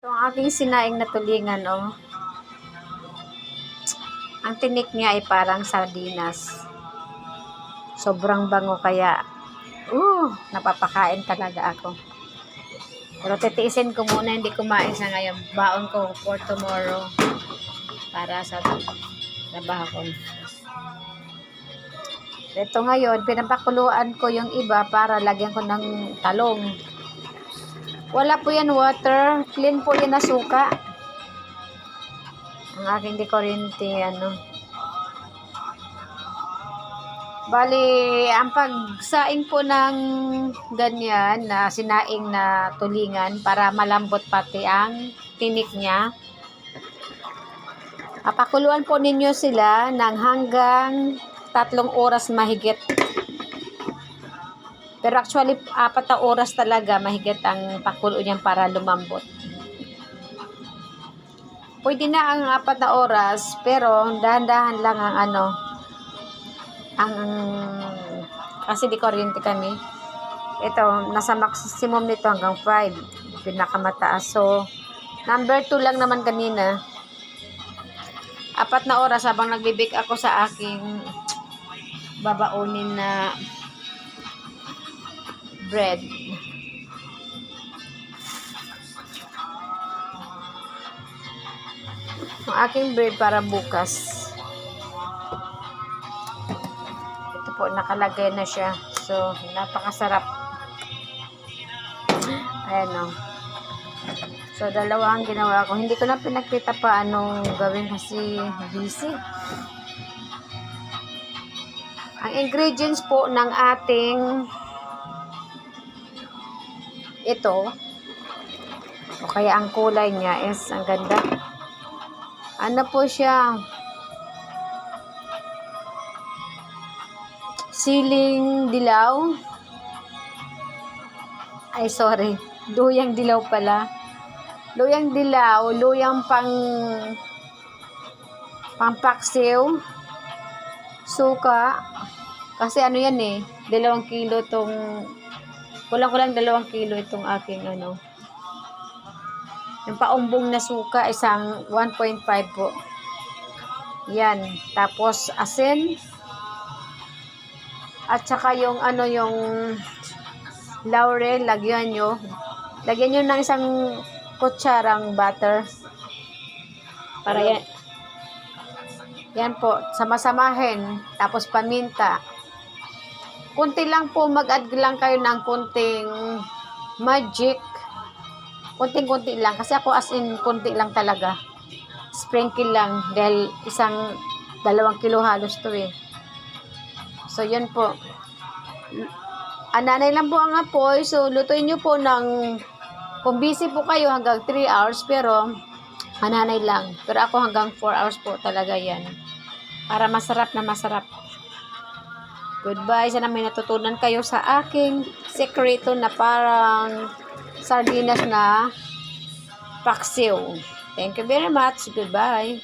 Ang aking sinaing na tulingan, oh. Ang tinik niya ay parang sardinas. Sobrang bango kaya, napapakain talaga ako. Pero titiisin ko muna, hindi kumain sa ngayon. Baon ko for tomorrow. Para sa trabaho ko. Ito ngayon, pinapakuluan ko yung iba para lagyan ko ng talong. Wala po yan water. Clean po yan na suka. Ang aking dekorente, Bali, ang pagsaing po ng ganyan na sinaing na tulingan para malambot pati ang tinik niya. Pakuluan po ninyo sila ng hanggang 3 oras mahigit. Pero actually, 4 na oras talaga mahigit ang pakulo niyan para lumambot. Pwede na ang 4 na oras, pero dahan-dahan lang kasi di kuryente kami. Ito, nasa maximum nito hanggang 5. Pinakamataas. So, number 2 lang naman kanina. 4 na oras habang nagbibake ako sa aking babaunin na bread. Ang aking bread para bukas. Ito po, nakalagay na siya. So, napakasarap. Ayan o. So, 2 ang ginawa ko. Hindi ko na pinakita pa anong gawin kasi busy. Ang ingredients po ng ating ito, o kaya ang kulay niya is ang ganda. Ano po siya? Siling dilaw. Ay, sorry. Luyang dilaw pala. Luyang dilaw, luyang pampaksiw, suka. Kasi yan 2 kilo tong, kulang-kulang 2 kilo itong aking yung paumbong na suka, isang 1.5 po. Yan. Tapos, asin. At saka yung yung laurel, lagyan nyo. Lagyan nyo ng isang kutsarang butter. Para yan po, sama-samahin. Tapos paminta. Kunti lang po, mag-add lang kayo ng kunting magic. Kunting-kunti lang. Kasi ako as in, kunti lang talaga. Sprinkle lang. Dahil 2 kilo halos to So, yun po. Ananay lang po ang apoy. So, lutuin nyo po kung busy po kayo hanggang 3 hours. Pero, ananay lang. Pero ako hanggang 4 hours po talaga yan. Para masarap na masarap. Goodbye. Sana may natutunan kayo sa aking sekreto na parang sardinas na paksiw. Thank you very much. Goodbye.